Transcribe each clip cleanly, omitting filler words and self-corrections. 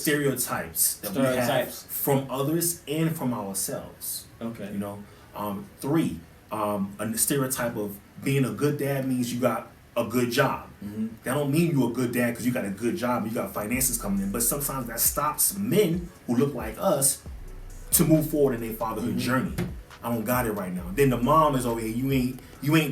stereotypes that we have from others and from ourselves. Okay. You know, 3, a stereotype of being a good dad means you got a good job. Mm-hmm. That don't mean you're a good dad because you got a good job, you got finances coming in. But sometimes that stops men who look like us to move forward in their fatherhood mm-hmm. journey. I don't got it right now. Then the mom is over here, you ain't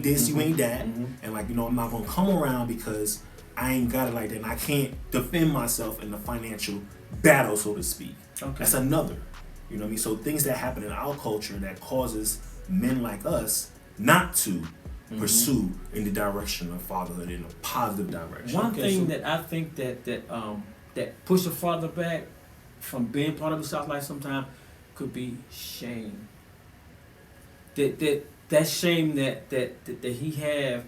this, mm-hmm. you ain't that, mm-hmm. and like, you know, I'm not gonna come around because I ain't got it like that, and I can't defend myself in the financial battle, so to speak. Okay. That's another. You know what I mean? So things that happen in our culture that causes men like us not to mm-hmm. pursue in the direction of fatherhood in a positive direction. One thing that I think that push a father back from being part of his life sometimes could be shame. That shame that he have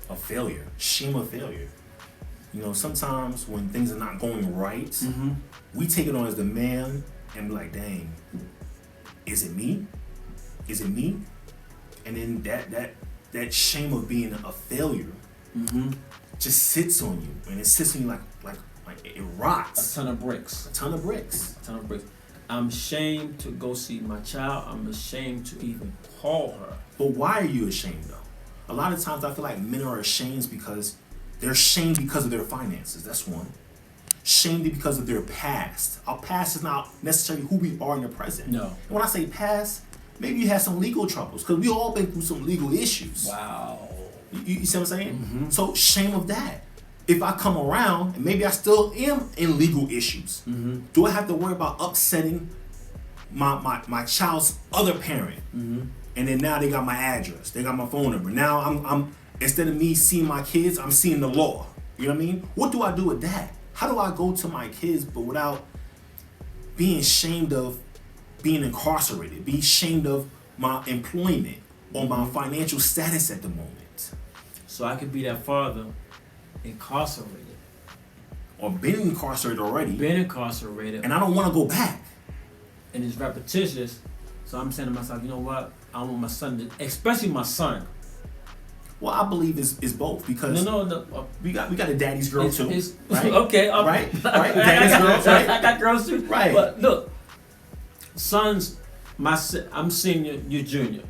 a failure, shame of failure. You know, sometimes when things are not going right, mm-hmm. we take it on as the man and be like, dang, is it me? Is it me? And then that shame of being a failure mm-hmm. just sits on you, and it sits on you like it rots. A ton of bricks. A ton of bricks. I'm ashamed to go see my child. I'm ashamed to even call her. But why are you ashamed though? A lot of times I feel like men are ashamed because they're ashamed because of their finances. That's one. Shamed because of their past. Our past is not necessarily who we are in the present. No. And when I say past, maybe you had some legal troubles because we all been through some legal issues. Wow. You see what I'm saying? Mm-hmm. So shame of that. If I come around and maybe I still am in legal issues, mm-hmm. do I have to worry about upsetting my child's other parent? Mm-hmm. And then now they got my address, they got my phone number. Now I'm instead of me seeing my kids, I'm seeing the law. You know what I mean? What do I do with that? How do I go to my kids but without being ashamed of being incarcerated, be ashamed of my employment or my financial status at the moment? So I could be that father incarcerated. Or been incarcerated already. And I don't want to go back. And it's repetitious. So I'm saying to myself, you know what? I want my son to, especially my son. Well, I believe it's both because we got a daddy's girl too, right? Okay, right, daddy's girl, right? I got girls too, right? But look, sons, I'm senior, you're junior.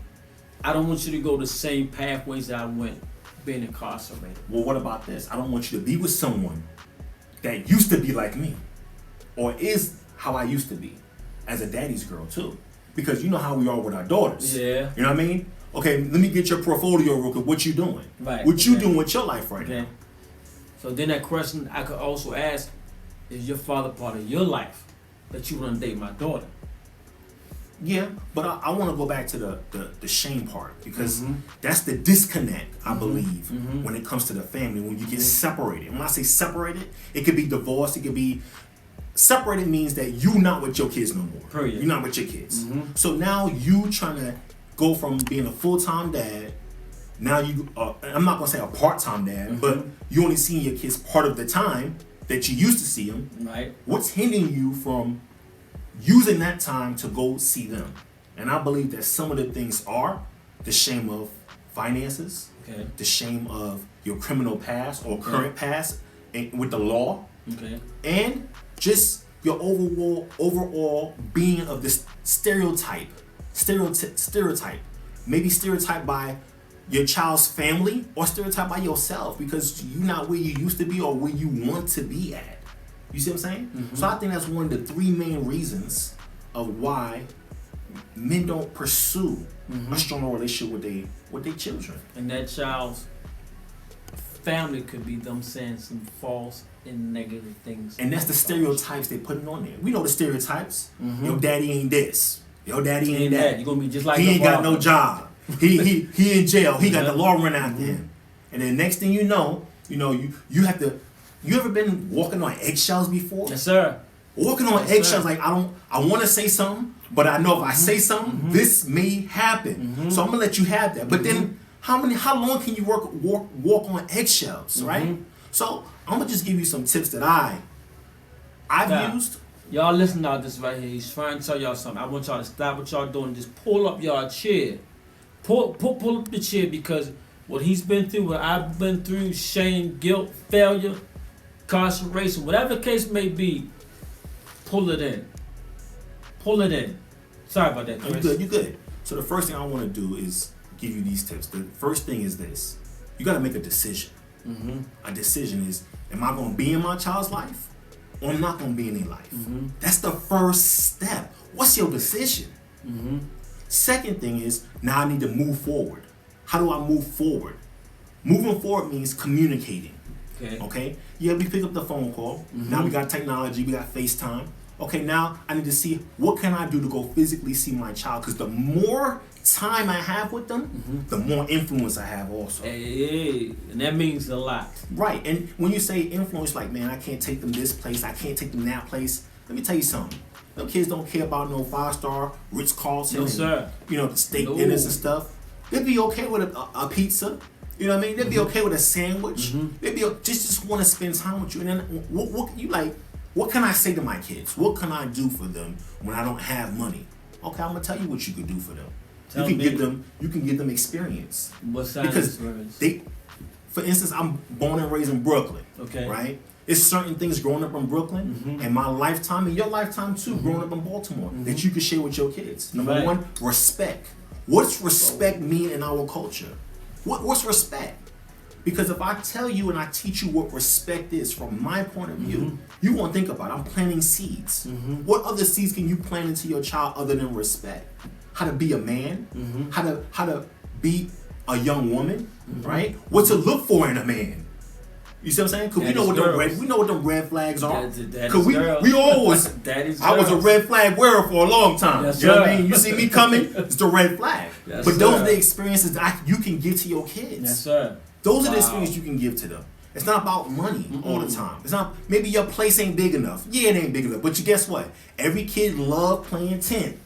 I don't want you to go the same pathways that I went, being incarcerated. Well, what about this? I don't want you to be with someone that used to be like me, or is how I used to be, as a daddy's girl too, because you know how we are with our daughters. Yeah. You know what I mean? Okay, let me get your portfolio real quick. What you doing? Right. What you doing with your life right now? So then that question I could also ask, is your father part of your life that you want to date my daughter? Yeah, but I want to go back to the shame part because mm-hmm. that's the disconnect, I mm-hmm. believe, mm-hmm. when it comes to the family, when you get separated. When I say separated, it could be divorced, it could be... Separated means that you not with your kids no more. Period. You're not with your kids. Mm-hmm. So now you trying to go from being a full-time dad, now you I'm not gonna say a part-time dad, mm-hmm. but you only seeing your kids part of the time that you used to see them. Right. What's hindering you from using that time to go see them? And I believe that some of the things are the shame of finances, okay. the shame of your criminal past or current past with the law, okay. and just your overall being of this stereotype. Maybe stereotyped by your child's family or stereotyped by yourself because you're not where you used to be or where you want to be at. You see what I'm saying? Mm-hmm. So I think that's one of the 3 main reasons of why men don't pursue mm-hmm. a stronger relationship with their children. And that child's family could be them saying some false and negative things. And that's the stereotypes they're putting on there. We know the stereotypes. Mm-hmm. Your daddy ain't this. Your daddy ain't that. You're gonna be just like he ain't got no job. He in jail. He got Yeah. the law run after Mm-hmm. him. And then next thing you know, you have to. You ever been walking on eggshells before? Yes, sir. Walking on Yes, eggshells, sir. like I want to say something, but I know if I say something, Mm-hmm. this may happen. Mm-hmm. So I'm gonna let you have that. But then how long can you walk on eggshells, Mm-hmm. right? So I'm gonna just give you some tips that I've used. Y'all listen to this right here. He's trying to tell y'all something. I want y'all to stop what y'all doing. Just pull up y'all chair. Pull up the chair because what he's been through, what I've been through, shame, guilt, failure, incarceration, whatever the case may be, pull it in. Pull it in. Sorry about that, No, Chris. you good. So the first thing I want to do is give you these tips. The first thing is this. You got to make a decision. A decision is, am I going to be in my child's life or I'm not going to be in their life? That's the first step. What's your decision? Second thing is, now I need to move forward. How do I move forward? Moving forward means communicating. Okay? Yeah, we pick up the phone call. Now we got technology, we got FaceTime. Okay, now I need to see what can I do to go physically see my child, because the more time I have with them, the more influence I have also. Hey, and that means a lot. Right, and when you say influence, like, man, I can't take them this place, I can't take them that place. Let me tell you something. Them kids don't care about no 5-star Ritz-Carlton, No, sir. the steak dinners and stuff. They'd be okay with a pizza. You know what I mean? They'd be okay with a sandwich. They'd be just want to spend time with you. And then what you like? What can I say to my kids? What can I do for them when I don't have money? Okay, I'm gonna tell you what you can do for them. Tell you can me. give them experience. What kind of Because experience? for instance, I'm born and raised in Brooklyn. Okay. Right? It's certain things growing up in Brooklyn and my lifetime and your lifetime too, growing up in Baltimore, that you can share with your kids. Number one, respect. What's respect mean in our culture? What's respect? Because if I tell you and I teach you what respect is from my point of view, you won't think about it. I'm planting seeds. What other seeds can you plant into your child other than respect? How to be a man, how to be a young woman, right? What to look for in a man. You see what I'm saying? Because we know what the red flags are. Because we always I was a red flag wearer for a long time. Yes, you know what sir. I mean? You see me coming, it's the red flag. Yes, but those sir. are the experiences that you can give to your kids. Yes, sir. Those are the experiences you can give to them. It's not about money all the time. It's not, maybe your place ain't big enough. Yeah, it ain't big enough. But you guess what? Every kid love playing tent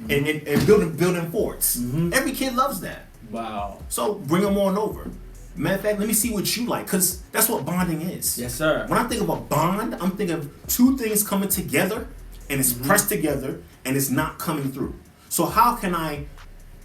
and building forts. Every kid loves that. Wow. So bring them on over. Matter of fact, let me see what you like, because that's what bonding is. Yes, sir. When I think of a bond, I'm thinking of two things coming together and it's pressed together and it's not coming through. So how can I'm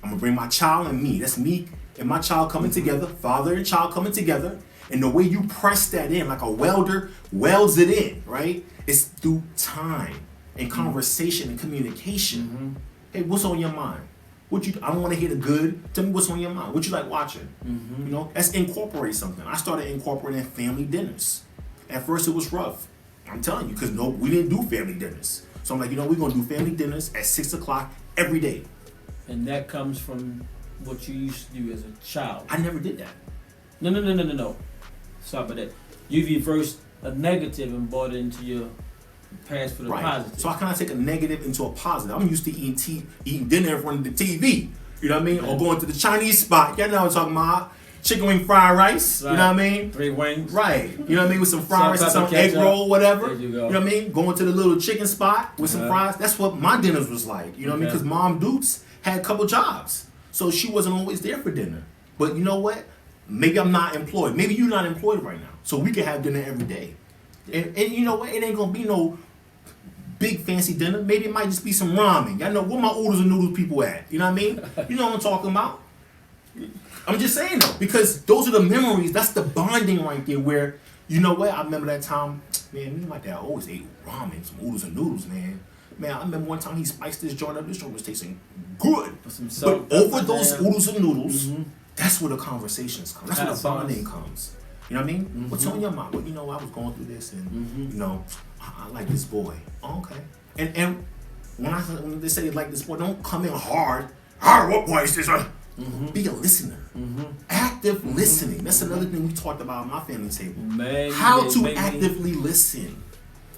gonna bring my child and me. That's me and my child coming together, father and child coming together. And the way you press that in, like a welder welds it in, right? It's through time and conversation and communication. Hey, what's on your mind? I don't want to hear the good. Tell me what's on your mind. What you like watching? You know, let's incorporate something. I started incorporating family dinners. At first, it was rough. I'm telling you, because we didn't do family dinners. So I'm like, we're gonna do family dinners at 6 o'clock every day. And that comes from what you used to do as a child. I never did that. No. Stop at that. You reversed a negative and brought it into your past for the positive. So how can I take a negative into a positive? I'm used to eating dinner in front of the TV. You know what I mean? Or going to the Chinese spot. Y'all know what I'm talking about. Chicken wing fried rice. Right. You know what I mean? 3 wings. Right. You know what I mean? With some fried rice and some egg roll, whatever. There you go. You know what I mean? Going to the little chicken spot with some fries. That's what my dinners was like. You know what I mean? Because Mom Dukes had a couple jobs. So she wasn't always there for dinner. But you know what? Maybe I'm not employed. Maybe you're not employed right now. So we can have dinner every day. And you know what? It ain't going to be no big fancy dinner. Maybe it might just be some ramen. Y'all know where my oodles and noodles people at. You know what I mean? You know what I'm talking about? I'm just saying though, because those are the memories. That's the bonding right there where, you know what? I remember that time, man, me and my dad always ate ramen, some oodles and noodles, man. Man, I remember one time he spiced this joint up. This joint was tasting good. But over those oodles and noodles, that's where the conversations come. That's where the bonding comes. You know what I mean? What's on your mind? Well, I was going through this and, I like this boy. Oh, okay. And when they say they like this boy, don't come in hard. What boy is this? Be a listener. Active listening. That's another thing we talked about at my family table. How to actively listen.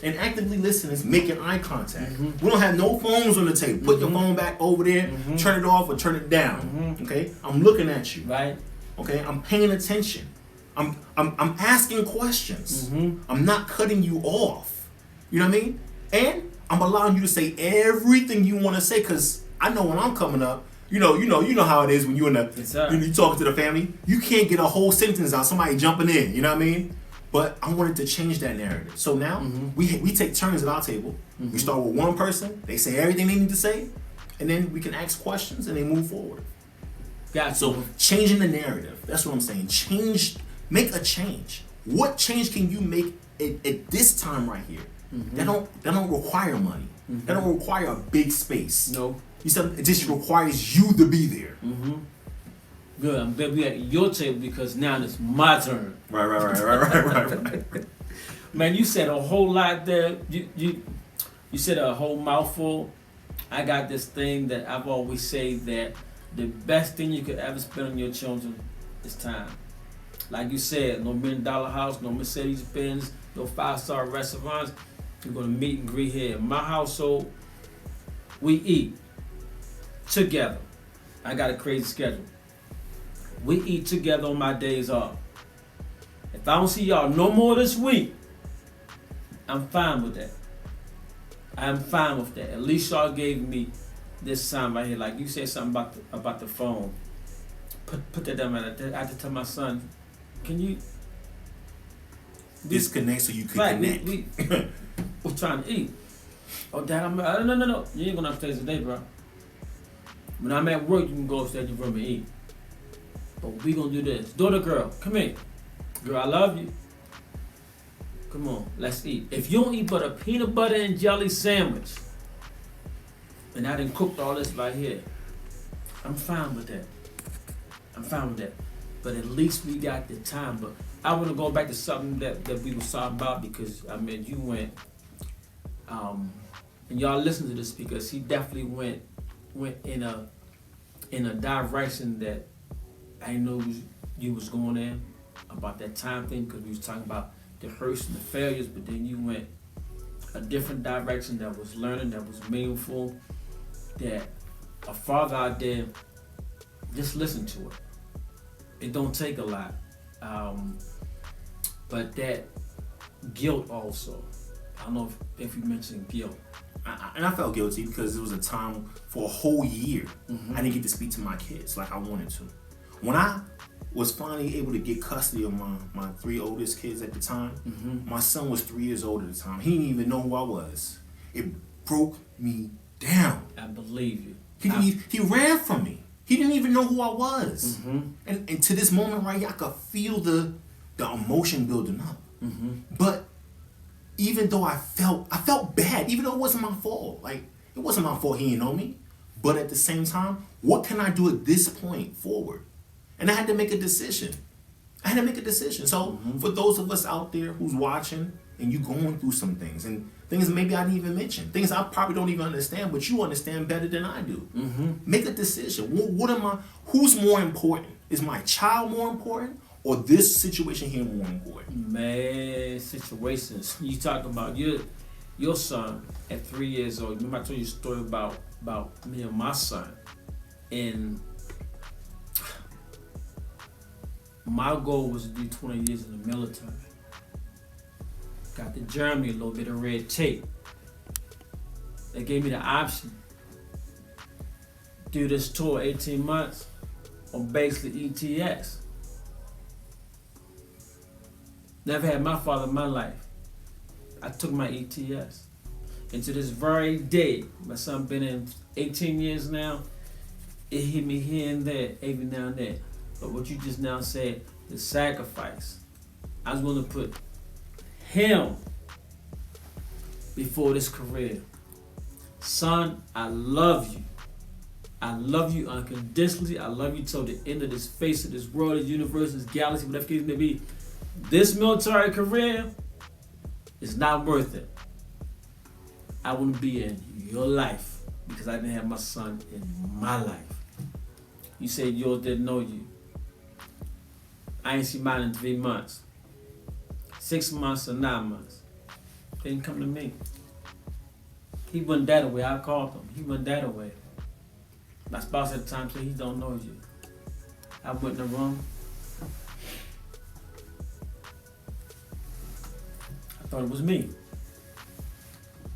And actively listen is making eye contact. We don't have no phones on the table. Put your phone back over there, turn it off or turn it down. Okay? I'm looking at you. Right. Okay? I'm paying attention. I'm asking questions. I'm not cutting you off. You know what I mean? And I'm allowing you to say everything you want to say, because I know when I'm coming up, you know how it is when you're you talking to the family. You can't get a whole sentence out. Somebody jumping in. You know what I mean? But I wanted to change that narrative. So now we take turns at our table. We start with one person. They say everything they need to say, and then we can ask questions and they move forward. So changing the narrative. That's what I'm saying. Make a change. What change can you make at this time right here, they don't require money. They don't require a big space. No. You said it just requires you to be there. Good. I'm glad we at your table because now it's my turn. Right. Man, you said a whole lot there. You said a whole mouthful. I got this thing that I've always said that the best thing you could ever spend on your children is time. Like you said, no $1 million house, no Mercedes Benz, no 5-star restaurants. You're gonna meet and greet here. In my household, we eat together. I got a crazy schedule. We eat together on my days off. If I don't see y'all no more this week, I'm fine with that. I'm fine with that. At least y'all gave me this time right here. Like you said something about the phone. Put that down. I had to tell my son, can you disconnect so you can connect? We're trying to eat. Oh, Dad, no. You ain't going upstairs today, bro. When I'm at work, you can go upstairs in your room and eat. But we gonna do this. Daughter girl, come here. Girl, I love you. Come on, let's eat. If you don't eat but a peanut butter and jelly sandwich, and I done cooked all this right here, I'm fine with that. But at least we got the time. But I want to go back to something that we were talking about because, I mean, you went, and y'all listen to this because he definitely went in a direction that I know you was going in about that time thing because we was talking about the hurts and the failures, but then you went a different direction that was learning, that was meaningful, that a father out there, just listen to it. It don't take a lot. But that guilt also. I don't know if you mentioned guilt. And I felt guilty because it was a time for a whole year I didn't get to speak to my kids like I wanted to. When I was finally able to get custody of my 3 oldest kids at the time, my son was 3 years old at the time. He didn't even know who I was. It broke me down. I believe you. He ran from me. He didn't even know who I was. And to this moment right here, I could feel the emotion building up. But even though I felt bad, even though it wasn't my fault. Like, it wasn't my fault he didn't know me. But at the same time, what can I do at this point forward? And I had to make a decision. So for those of us out there who's watching and you going through some things, and things maybe I didn't even mention, things I probably don't even understand, but you understand better than I do. Make a decision. Who's more important? Is my child more important or this situation here more important? Man, situations. You talk about your son at 3 years old. Remember I told you a story about me and my son. And my goal was to do 20 years in the military. Got to Germany, a little bit of red tape. They gave me the option. Do this tour 18 months on basically ETS. Never had my father in my life. I took my ETS. And to this very day, my son been in 18 years now, it hit me here and there, every now and then. But what you just now said, the sacrifice. I was willing to put him before this career. Son, I love you. I love you unconditionally. I love you till the end of this face of this world, this universe, this galaxy, whatever the case may be. This military career is not worth it. I wouldn't be in your life because I didn't have my son in my life. You said yours didn't know you. I ain't seen mine in 3 months. 6 months or 9 months. They didn't come to me. He wasn't that away. I called him. He wasn't that away. My spouse at the time said he don't know you. I went in the room. I thought it was me.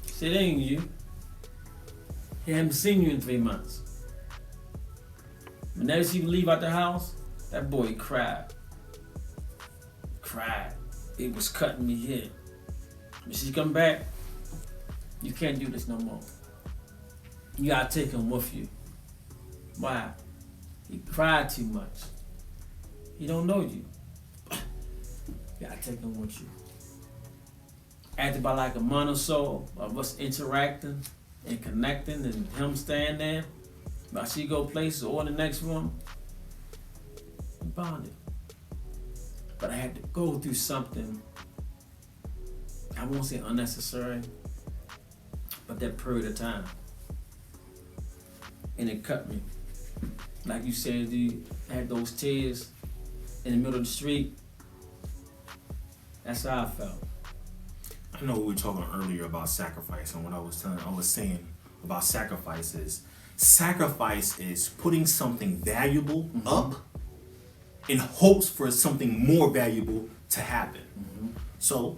He said, it ain't you. He hadn't seen you in 3 months. Whenever she would leave out the house, that boy cried. It was cutting me here. When she come back, you can't do this no more. You gotta take him with you. Why? He cried too much. He don't know you. You gotta take him with you. after about like a month or so of us interacting and connecting and him staying there, while she go places or in the next room, we bonded. But I had to go through something, I won't say unnecessary, but that period of time. And it cut me. Like you said, you had those tears in the middle of the street. That's how I felt. I know we were talking earlier about sacrifice, and what I was saying about sacrifice is putting something valuable up in hopes for something more valuable to happen. So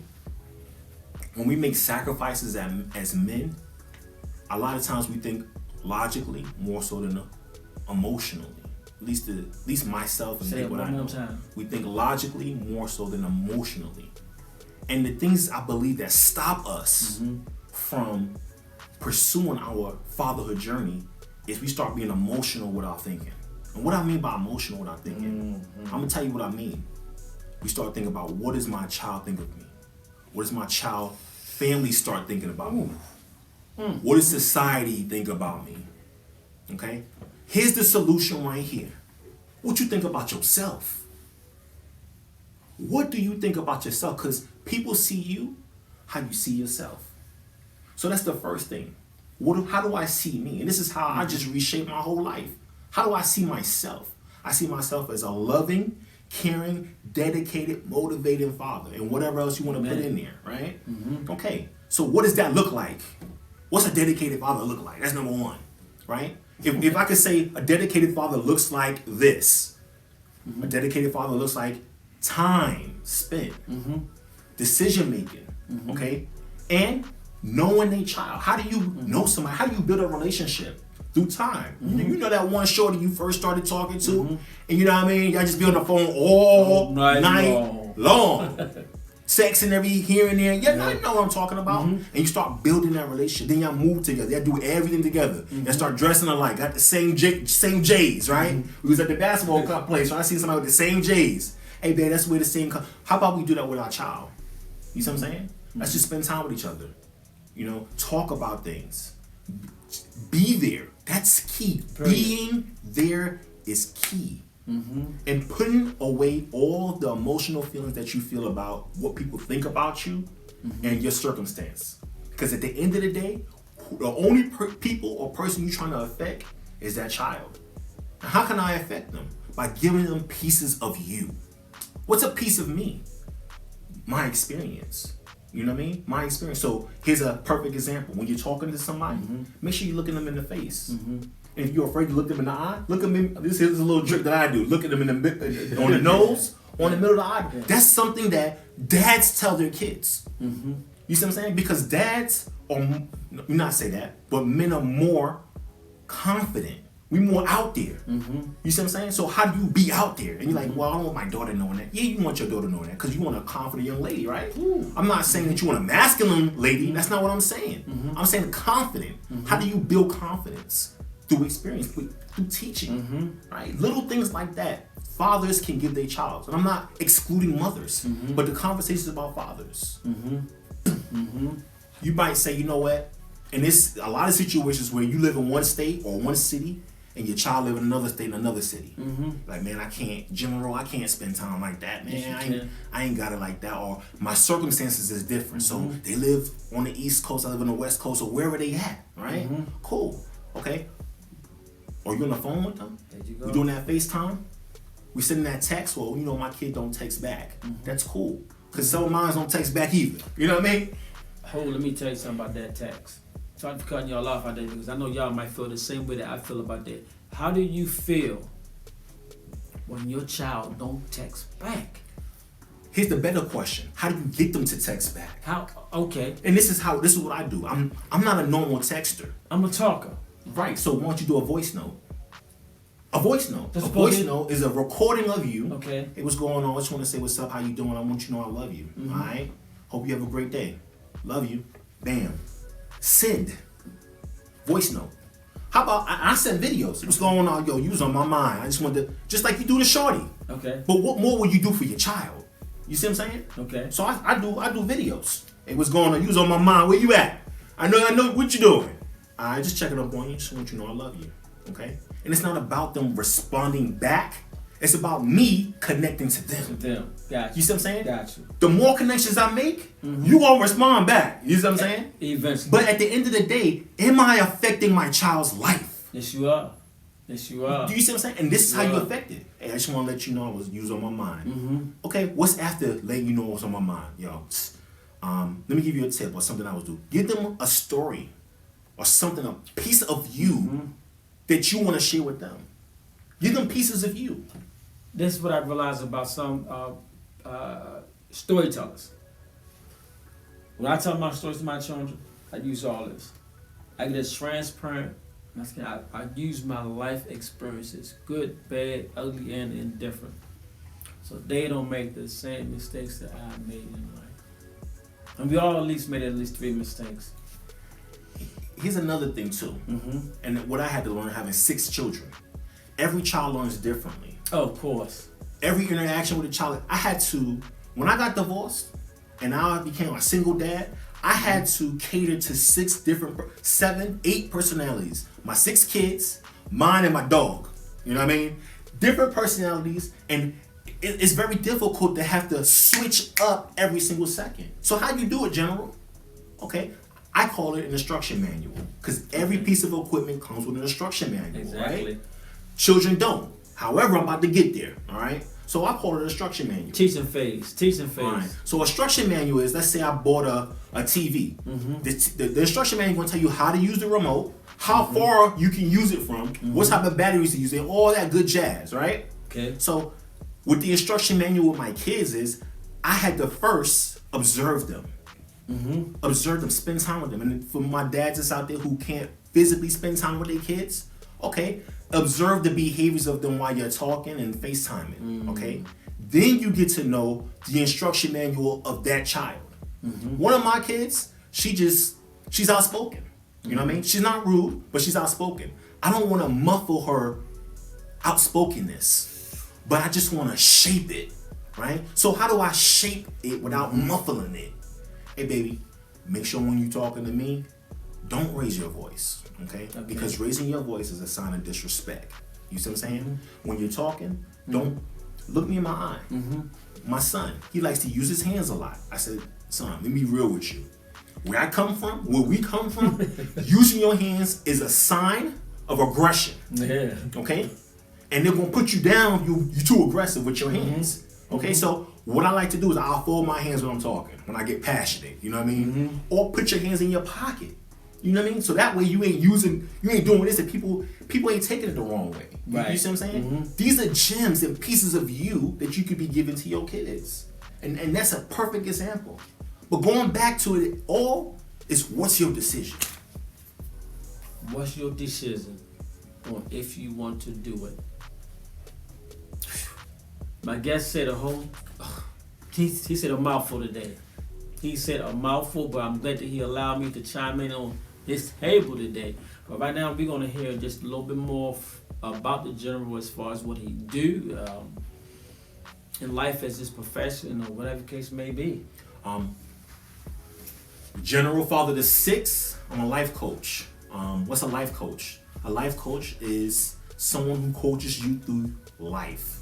when we make sacrifices as men, a lot of times we think logically more so than emotionally. At least myself and people I know. We think logically more so than emotionally. And the things I believe that stop us from pursuing our fatherhood journey is we start being emotional with our thinking. And what I mean by emotional with our thinking, I'm gonna tell you what I mean. We start thinking about, what does my child think of me? What does my child family start thinking about me? What does society think about me? Okay? Here's the solution right here. What you think about yourself? What do you think about yourself? Because people see you how you see yourself. So that's the first thing. How do I see me? And this is how I just reshaped my whole life. How do I see myself? I see myself as a loving, caring, dedicated, motivating father, and whatever else you want to put in there, right? Okay, so what does that look like? What's a dedicated father look like? That's number one, right? If I could say a dedicated father looks like this, a dedicated father looks like time spent, decision making, okay, and knowing a child. How do you know somebody? How do you build a relationship? Through time. You know that one shorty you first started talking to, and you know what I mean? Y'all just be on the phone all night long. Sex and every here and there. Yeah, I know what I'm talking about. And you start building that relationship. Then y'all move together. Y'all do everything together. And start dressing alike. Got the same J's, right? We was at the basketball club place, so I see somebody with the same J's. Hey, babe, that's where the same. How about we do that with our child? You see what I'm saying? Let's just spend time with each other. You know, talk about things. Be there. That's key. Being there is key. And putting away all the emotional feelings that you feel about what people think about you and your circumstance. Because at the end of the day, the only people or person you're trying to affect is that child. Now, how can I affect them? By giving them pieces of you. What's a piece of me? My experience. You know what I mean? My experience. So here's a perfect example. When you're talking to somebody, make sure you're looking them in the face. And if you're afraid to look them in the eye, look them in. This is a little trick that I do. Look at them on the nose, on the middle of the eye. That's something that dads tell their kids. You see what I'm saying? Because dads are, not say that, but men are more confident. We more out there. You see what I'm saying? So how do you be out there? And you're like, well, I don't want my daughter knowing that. Yeah, you want your daughter knowing that because you want a confident young lady, right? I'm not saying that you want a masculine lady. That's not what I'm saying. I'm saying confident. How do you build confidence? Through experience, through teaching, right? Little things like that. Fathers can give their child. And I'm not excluding mothers, but the conversation is about fathers. You might say, you know what? And it's a lot of situations where you live in one state or one city, and your child live in another state in another city. Like, man, I can't spend time like that, man. Yes, I ain't got it like that. Or my circumstances is different. So they live on the East Coast, I live on the West Coast, or wherever they at, right? Cool, okay. Or you on the phone with them? We doing that FaceTime? We sending that text? Well, you know my kid don't text back. That's cool. Because some of mine don't text back either. You know what I mean? Let me tell you something about that text. Sorry for cutting y'all off out there because I know y'all might feel the same way that I feel about that. How do you feel when your child don't text back? Here's the better question. How do you get them to text back? How? Okay. And this is what I do. I'm not a normal texter. I'm a talker. Right. So why don't you do a voice note? A voice note. A voice note is a recording of you. Okay. Hey, what's going on? I just want to say what's up, how you doing? I want you to know I love you. All right? Hope you have a great day. Love you. Bam. Send. Voice note. How about I send videos? What's going on? Yo, you was on my mind. I just wanted to, just like you do to shorty. Okay. But what more would you do for your child? You see what I'm saying? Okay. So I do videos. Hey, what's going on? You was on my mind. Where you at? I know what you doing. I just checking up on you. Just want you to know I love you. Okay? And it's not about them responding back. It's about me connecting to them. To them. Gotcha. You see what I'm saying? Gotcha. The more connections I make, you gonna respond back. You see what I'm saying? Eventually. But at the end of the day, am I affecting my child's life? Yes, you are. Yes, you are. Do you see what I'm saying? And this is how you affect it. Hey, I just want to let you know you was on my mind. Okay, what's after letting you know what's on my mind, yo? Let me give you a tip or something I would do. Give them a story or something, a piece of you that you want to share with them. Give them pieces of you. This is what I realized about some storytellers. When I tell my stories to my children, I use all this. I get as transparent. I use my life experiences, good, bad, ugly, and indifferent. So they don't make the same mistakes that I made in life. And we all at least made at least 3 mistakes. Here's another thing too. And what I had to learn having 6 children. Every child learns differently. Oh, of course. Every interaction with a child, I had to, when I got divorced and I became a single dad, I had to cater to 7, 8 personalities. My 6 kids, mine and my dog. You know what I mean? Different personalities, and it's very difficult to have to switch up every single second. So how do you do it, General? Okay, I call it an instruction manual because every piece of equipment comes with an instruction manual, Exactly. right? Children don't. However, I'm about to get there, all right? So I call it an instruction manual. Teaching phase. Right. So instruction manual is, let's say I bought a TV. The instruction manual is going to tell you how to use the remote, how far you can use it from, what type of batteries to use, and all that good jazz, right? Okay. So with the instruction manual with my kids is, I had to first observe them. Observe them, spend time with them. And for my dads that's out there who can't physically spend time with their kids, okay, observe the behaviors of them while you're talking and FaceTiming, okay? Then you get to know the instruction manual of that child. One of my kids, she's outspoken. You know what I mean? She's not rude, but she's outspoken. I don't want to muffle her outspokenness, but I just want to shape it, right? So how do I shape it without muffling it? Hey, baby, make sure when you're talking to me, don't raise your voice, okay? Because raising your voice is a sign of disrespect. You see what I'm saying? When you're talking, don't look me in my eye. My son, he likes to use his hands a lot. I said, son, let me be real with you. Where we come from, using your hands is a sign of aggression. Yeah. Okay? And they're gonna put you down, you're too aggressive with your hands. Okay, so what I like to do is I'll fold my hands when I'm talking, when I get passionate, you know what I mean? Or put your hands in your pocket. You know what I mean? So that way you ain't doing this and people ain't taking it the wrong way. Right. You see what I'm saying? These are gems and pieces of you that you could be giving to your kids. And that's a perfect example. But going back to it all is, what's your decision? What's your decision on if you want to do it? My guest said he said a mouthful today. He said a mouthful, but I'm glad that he allowed me to chime in on his table today. But right now we're gonna hear just a little bit more about the General as far as what he do in life as his profession or whatever the case may be. General, father to 6. I'm a life coach. What's a life coach? A life coach is someone who coaches you through life.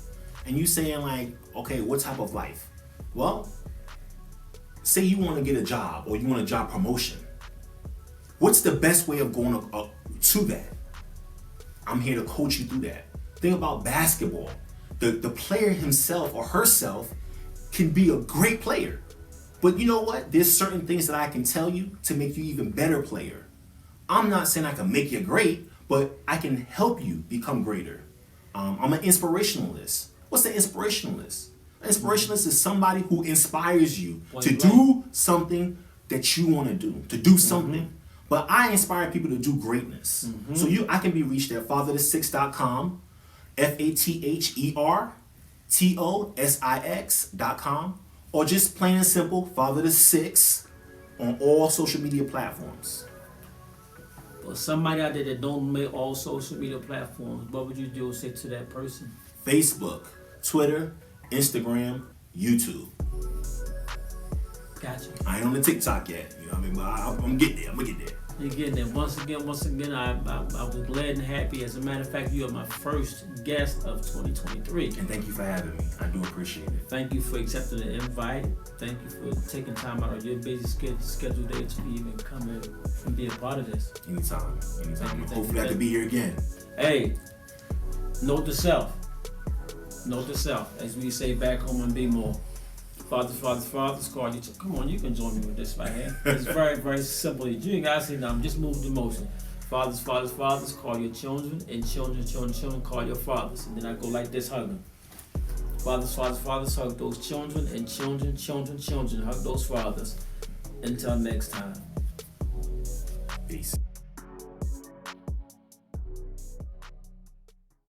And you saying like, okay, what type of life? Well, say you want to get a job or you want a job promotion. What's the best way of going to that? I'm here to coach you through that. Think about basketball. The player himself or herself can be a great player. But you know what? There's certain things that I can tell you to make you even better player. I'm not saying I can make you great, but I can help you become greater. I'm an inspirationalist. What's an inspirationalist? An inspirationalist is somebody who inspires you to do something that you want to do something. But I inspire people to do greatness. So I can be reached at fatherto6.com, FATHERTOSIX.com, or just plain and simple, Father to 6 on all social media platforms. For somebody out there that don't make all social media platforms, what would you do say to that person? Facebook, Twitter, Instagram, YouTube. Gotcha. I ain't on the TikTok yet. You know what I mean? But I'm getting there. I'm gonna get there. You're getting it. Once again, I was glad and happy. As a matter of fact, you are my first guest of 2023. And thank you for having me. I do appreciate it. Thank you for accepting the invite. Thank you for taking time out of your busy schedule day to even come in and be a part of this. Anytime. Thank you. Hopefully I can be here again. Hey, note to self. Note to self. As we say back home in B-More. Fathers, call you. Come on, you can join me with this right here. It's very, very simple. You ain't gotta say nothing. Just move the motion. Fathers, call your children, and children, call your fathers. And then I go like this, hugging. Fathers, hug those children, and children, hug those fathers. Until next time. Peace.